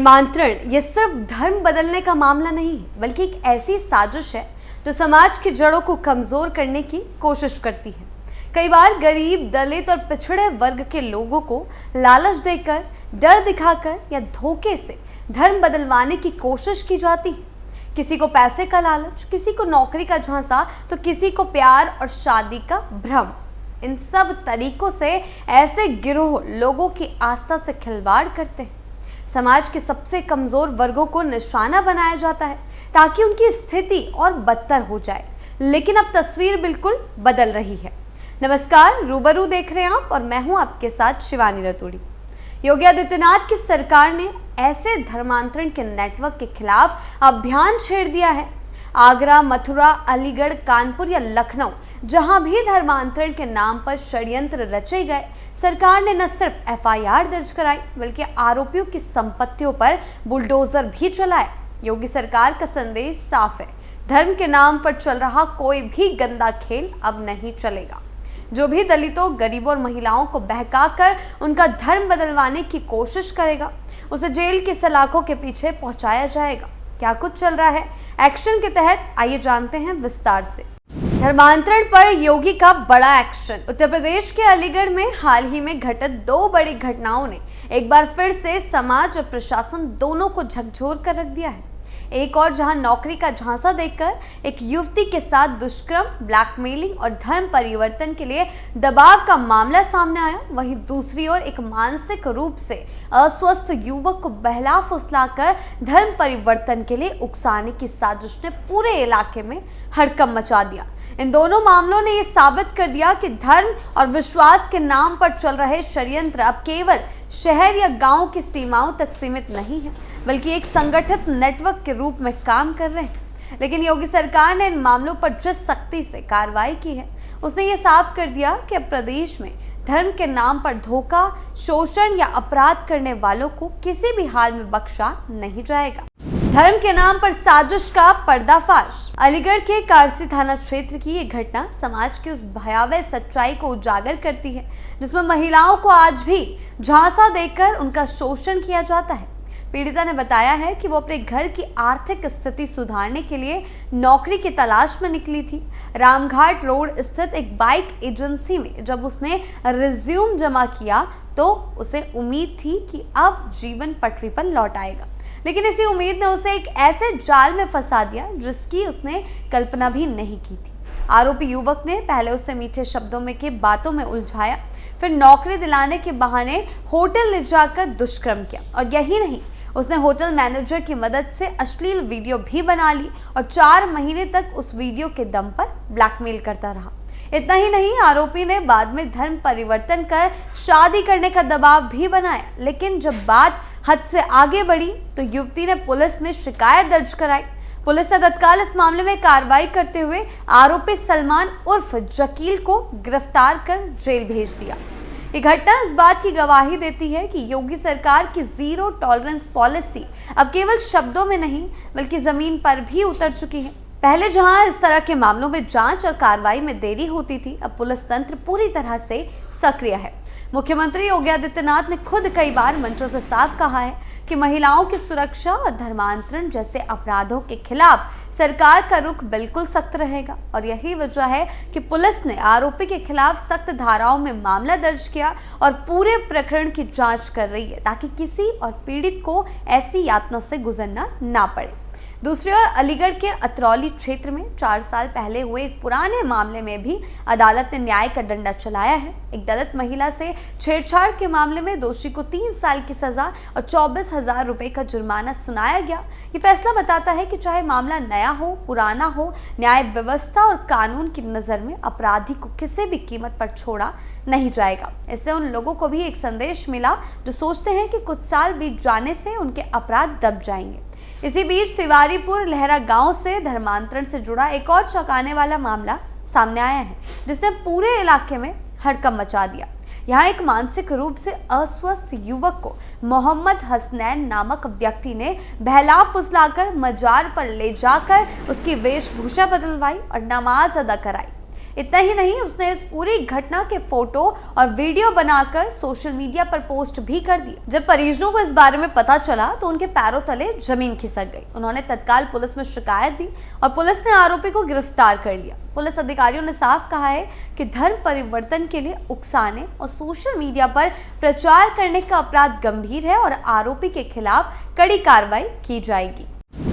धर्मांतरण ये सिर्फ धर्म बदलने का मामला नहीं है, बल्कि एक ऐसी साजिश है जो समाज की जड़ों को कमजोर करने की कोशिश करती है। कई बार गरीब, दलित और पिछड़े वर्ग के लोगों को लालच देकर, डर दिखाकर या धोखे से धर्म बदलवाने की कोशिश की जाती है। किसी को पैसे का लालच, किसी को नौकरी का झांसा, तो किसी को प्यार और शादी का भ्रम। इन सब तरीकों से ऐसे गिरोह लोगों की आस्था से खिलवाड़ करते हैं। समाज के सबसे कमजोर वर्गों को निशाना बनाया जाता है ताकि उनकी स्थिति और बदतर हो जाए। लेकिन अब तस्वीर बिल्कुल बदल रही है। नमस्कार, रूबरू देख रहे हैं आप और मैं हूं आपके साथ शिवानी रतूड़ी। योगी आदित्यनाथ की सरकार ने ऐसे धर्मांतरण के नेटवर्क के खिलाफ अभियान छेड़ दिया है। आगरा, मथुरा, अलीगढ़, कानपुर या लखनऊ, जहां भी धर्मांतरण के नाम पर षड्यंत्र रचे गए, सरकार ने न सिर्फ एफआईआर दर्ज कराई बल्कि आरोपियों की संपत्तियों पर बुलडोजर भी चलाए। योगी सरकार का संदेश साफ है, धर्म के नाम पर चल रहा कोई भी गंदा खेल अब नहीं चलेगा। जो भी दलितों, गरीबों और महिलाओं को बहकाकर उनका धर्म बदलवाने की कोशिश करेगा, उसे जेल की सलाखों के पीछे पहुंचाया जाएगा। क्या कुछ चल रहा है एक्शन के तहत, आइए जानते हैं विस्तार से। धर्मांतरण पर योगी का बड़ा एक्शन। उत्तर प्रदेश के अलीगढ़ में हाल ही में घटित दो बड़ी घटनाओं ने एक बार फिर से समाज और प्रशासन दोनों को झकझोर कर रख दिया है। एक और जहां नौकरी का झांसा देकर एक युवती के साथ दुष्कर्म, ब्लैकमेलिंग और धर्म परिवर्तन के लिए दबाव का मामला सामने आया, वहीं दूसरी ओर एक मानसिक रूप से अस्वस्थ युवक को बहला फुसलाकर धर्म परिवर्तन के लिए उकसाने की साजिश ने पूरे इलाके में हड़कंप मचा दिया। इन दोनों मामलों ने यह साबित कर दिया कि धर्म और विश्वास के नाम पर चल रहे षड्यंत्र अब केवल शहर या गांव की सीमाओं तक सीमित नहीं है, बल्कि एक संगठित नेटवर्क के रूप में काम कर रहे हैं। लेकिन योगी सरकार ने इन मामलों पर जिस सख्ती से कार्रवाई की है, उसने ये साफ कर दिया कि अब प्रदेश में धर्म के नाम पर धोखा, शोषण या अपराध करने वालों को किसी भी हाल में बख्शा नहीं जाएगा। धर्म के नाम पर साजिश का पर्दाफाश। अलीगढ़ के कारसी थाना क्षेत्र की ये घटना समाज की उस भयावह सच्चाई को उजागर करती है जिसमें महिलाओं को आज भी झांसा देकर उनका शोषण किया जाता है। पीड़िता ने बताया है कि वो अपने घर की आर्थिक स्थिति सुधारने के लिए नौकरी की तलाश में निकली थी। रामघाट रोड स्थित एक बाइक एजेंसी में जब उसने रिज्यूम जमा किया तो उसे उम्मीद थी कि अब जीवन पटरी पर लौट आएगा, लेकिन इसी उम्मीद ने उसे एक ऐसे जाल में फंसा दिया जिसकी उसने कल्पना भी नहीं की थी। आरोपी युवक ने पहले उसे मीठे शब्दों में के बातों में उलझाया, फिर नौकरी दिलाने के बहाने होटल ले जाकर दुष्कर्म किया और यही नहीं, उसने होटल मैनेजर की मदद से अश्लील वीडियो भी बना ली और 4 महीने तक उस वीडियो के दम पर ब्लैकमेल करता रहा। इतना ही नहीं, आरोपी ने बाद में धर्म परिवर्तन कर शादी करने का दबाव भी बनाया, लेकिन जब बात हद से आगे बढ़ी तो युवती ने पुलिस में शिकायत दर्ज कराई। पुलिस ने तत्काल इस मामले में कार्रवाई करते हुए आरोपी सलमान उर्फ जकील को गिरफ्तार कर जेल भेज दिया। ये घटना इस बात की गवाही देती है कि योगी सरकार की जीरो टॉलरेंस पॉलिसी अब केवल शब्दों में नहीं बल्कि जमीन पर भी उतर चुकी है। पहले जहां इस तरह के मामलों में जांच और कार्रवाई में देरी होती थी, अब पुलिस तंत्र पूरी तरह से सक्रिय है। मुख्यमंत्री योगी आदित्यनाथ ने खुद कई बार मंचों से साफ कहा है कि महिलाओं की सुरक्षा और धर्मांतरण जैसे अपराधों के खिलाफ सरकार का रुख बिल्कुल सख्त रहेगा और यही वजह है कि पुलिस ने आरोपी के खिलाफ सख्त धाराओं में मामला दर्ज किया और पूरे प्रकरण की जांच कर रही है ताकि किसी और पीड़ित को ऐसी यातना से गुजरना ना पड़े। दूसरी ओर अलीगढ़ के अतरौली क्षेत्र में 4 साल पहले हुए एक पुराने मामले में भी अदालत ने न्याय का डंडा चलाया है। एक दलित महिला से छेड़छाड़ के मामले में दोषी को 3 साल की सजा और 24,000 रुपए का जुर्माना सुनाया गया। ये फैसला बताता है कि चाहे मामला नया हो, पुराना हो, न्याय व्यवस्था और कानून की नजर में अपराधी को किसी भी कीमत पर छोड़ा नहीं जाएगा। इससे उन लोगों को भी एक संदेश मिला जो सोचते हैं कि कुछ साल बीत जाने से उनके अपराध दब जाएंगे। इसी बीच तिवारीपुर लहरा गांव से धर्मांतरण से जुड़ा एक और चौंकाने वाला मामला सामने आया है जिसने पूरे इलाके में हड़कंप मचा दिया। यहाँ एक मानसिक रूप से अस्वस्थ युवक को मोहम्मद हसनैन नामक व्यक्ति ने बहला फुसलाकर मजार पर ले जाकर उसकी वेशभूषा बदलवाई और नमाज अदा कराई। इतना ही नहीं, उसने इस पूरी घटना के फोटो और वीडियो बनाकर सोशल मीडिया पर पोस्ट भी कर दिया। जब परिजनों को इस बारे में पता चला तो उनके पैरों तले जमीन खिसक गई। उन्होंने तत्काल पुलिस में शिकायत दी और पुलिस ने आरोपी को गिरफ्तार कर लिया। पुलिस अधिकारियों ने साफ कहा है कि धर्म परिवर्तन के लिए उकसाने और सोशल मीडिया पर प्रचार करने का अपराध गंभीर है और आरोपी के खिलाफ कड़ी कार्रवाई की जाएगी।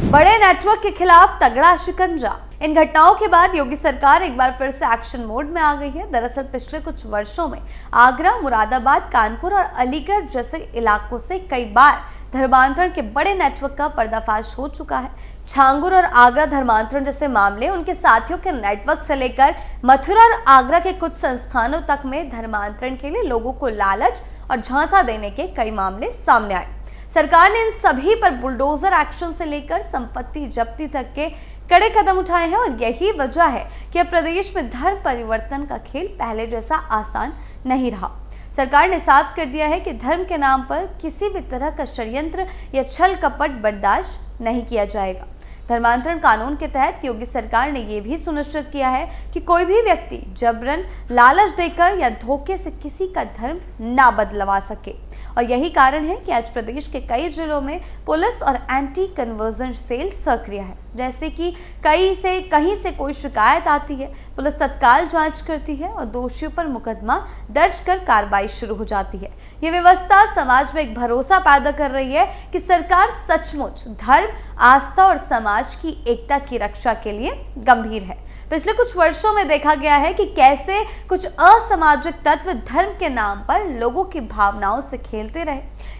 बड़े नेटवर्क के खिलाफ तगड़ा शिकंजा। इन घटनाओं के बाद योगी सरकार एक बार फिर से एक्शन मोड में आ गई है। दरअसल पिछले कुछ वर्षों में आगरा, मुरादाबाद, कानपुर और अलीगढ़ जैसे इलाकों से कई बार धर्मांतरण के बड़े नेटवर्क का पर्दाफाश हो चुका है। छांगुर और आगरा धर्मांतरण जैसे मामले उनके साथियों के नेटवर्क से लेकर मथुरा और आगरा के कुछ संस्थानों तक में धर्मांतरण के लिए लोगों को लालच और झांसा देने के कई मामले सामने आए। सरकार ने इन सभी पर बुलडोजर एक्शन से लेकर संपत्ति जब्ती तक के कड़े कदम उठाए हैं और यही वजह है कि अब प्रदेश में धर्म परिवर्तन का खेल पहले जैसा आसान नहीं रहा। सरकार ने साफ कर दिया है कि धर्म के नाम पर किसी भी तरह का षड्यंत्र या छल कपट बर्दाश्त नहीं किया जाएगा। धर्मांतरण कानून के तहत योगी सरकार ने यह भी सुनिश्चित किया है कि कोई भी व्यक्ति जबरन, लालच देकर या धोखे से किसी का धर्म ना बदलवा सके। और यही कारण है कि आज प्रदेश के कई जिलों में पुलिस और एंटी कन्वर्जन सेल सक्रिय है। जैसे कि कहीं से कोई शिकायत आती है, पुलिस तत्काल जांच करती है और दोषियों पर मुकदमा दर्ज कर कार्रवाई शुरू हो जाती है। ये व्यवस्था समाज में एक भरोसा पैदा कर रही है कि सरकार सचमुच धर्म, आस्था और समाज की एकता की रक्षा के लिए गंभीर है। पिछले कुछ वर्षों में देखा गया है कि कैसे कुछ असामाजिक तत्व धर्म के नाम पर लोगों की भावनाओं से खेलते रहे,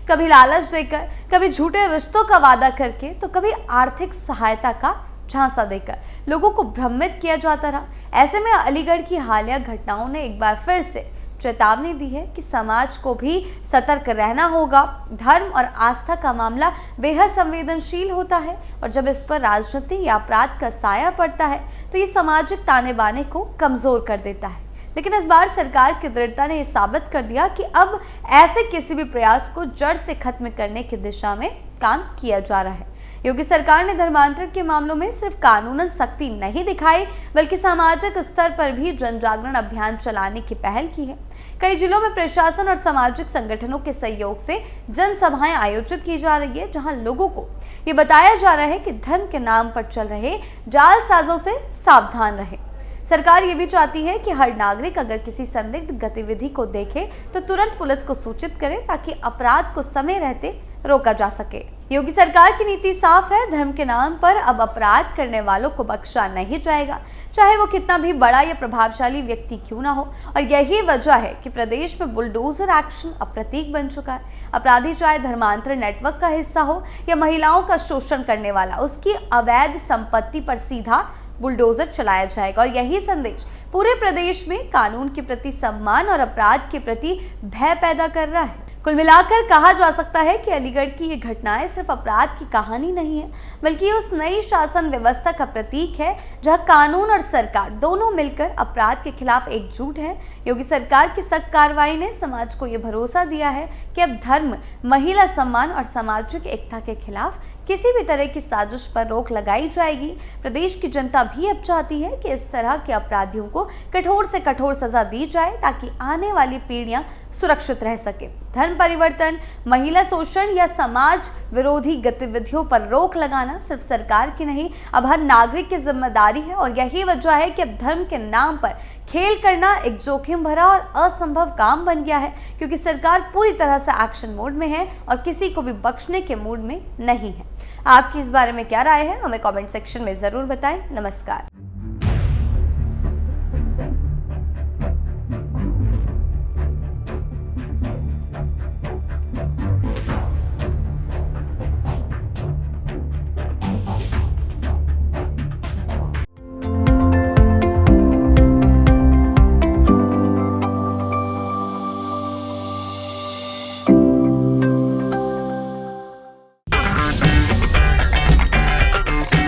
कभी लालच देकर, कभी झूठे रिश्तों का वादा करके, तो कभी आर्थिक सहायता का झांसा देकर लोगों को भ्रमित किया जाता रहा। ऐसे में अलीगढ़ की हालिया घटनाओं ने एक बार फिर से चेतावनी दी है कि समाज को भी सतर्क रहना होगा। धर्म और आस्था का मामला बेहद संवेदनशील होता है और जब इस पर राजनीति या अपराध का साया पड़ता है तो ये सामाजिक ताने बाने को कमजोर कर देता है। लेकिन इस बार सरकार की दृढ़ता ने यह साबित कर दिया कि अब ऐसे किसी भी प्रयास को जड़ से खत्म करने की दिशा में काम किया जा रहा है। योगी सरकार ने धर्मांतरण के मामलों में सिर्फ कानूनन सख्ती नहीं दिखाई, बल्कि सामाजिक स्तर पर भी जन जागरण अभियान चलाने की पहल की है। कई जिलों में प्रशासन और सामाजिक संगठनों के सहयोग से जनसभाएं आयोजित की जा रही है, जहां लोगों को ये बताया जा रहा है कि धर्म के नाम पर चल रहे जालसाजों से सावधान रहे। सरकार ये भी चाहती है कि हर नागरिक अगर किसी संदिग्ध गतिविधि को देखे तो तुरंत पुलिस को सूचित करे, ताकि अपराध को समय रहते रोका जा सके। योगी सरकार की नीति साफ है, धर्म के नाम पर अब अपराध करने वालों को बख्शा नहीं जाएगा, चाहे वो कितना भी बड़ा या प्रभावशाली व्यक्ति क्यों ना हो। और यही वजह है कि प्रदेश में बुलडोजर एक्शन अब प्रतीक बन चुका है। अपराधी चाहे धर्मांतरण नेटवर्क का हिस्सा हो या महिलाओं का शोषण करने वाला, उसकी अवैध संपत्ति पर सीधा बुलडोजर चलाया जाएगा। और यही संदेश पूरे प्रदेश में कानून के प्रति सम्मान और अपराध के प्रति भय पैदा कर रहा है। कुल मिलाकर कहा जा सकता है कि अलीगढ़ की ये घटनाएं सिर्फ अपराध की कहानी नहीं है, बल्कि उस नई शासन व्यवस्था का प्रतीक है जहां कानून और सरकार दोनों मिलकर अपराध के खिलाफ एकजुट हैं। योगी सरकार की सख्त कार्रवाई ने समाज को ये भरोसा दिया है कि अब धर्म, महिला सम्मान और सामाजिक एकता के खिलाफ किसी भी तरह की साजिश पर रोक लगाई जाएगी। प्रदेश की जनता भी अब चाहती है कि इस तरह के अपराधियों को कठोर से कठोर सजा दी जाए, ताकि आने वाली पीढ़ियां सुरक्षित रह सके। धर्म परिवर्तन, महिला शोषण या समाज विरोधी गतिविधियों पर रोक लगाना सिर्फ सरकार की नहीं, अब हर नागरिक की जिम्मेदारी है। और यही वजह है कि अब धर्म के नाम पर खेल करना एक जोखिम भरा और असंभव काम बन गया है, क्योंकि सरकार पूरी तरह से एक्शन मोड में है और किसी को भी बख्शने के मूड में नहीं है। आपकी इस बारे में क्या राय है, हमें कमेंट सेक्शन में जरूर बताएं। नमस्कार।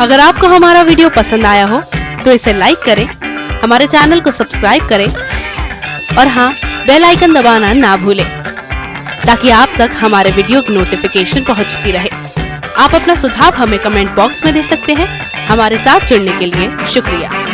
अगर आपको हमारा वीडियो पसंद आया हो तो इसे लाइक करें, हमारे चैनल को सब्सक्राइब करें और हाँ, बेल आइकन दबाना ना भूलें, ताकि आप तक हमारे वीडियो की नोटिफिकेशन पहुंचती रहे। आप अपना सुझाव हमें कमेंट बॉक्स में दे सकते हैं। हमारे साथ जुड़ने के लिए शुक्रिया।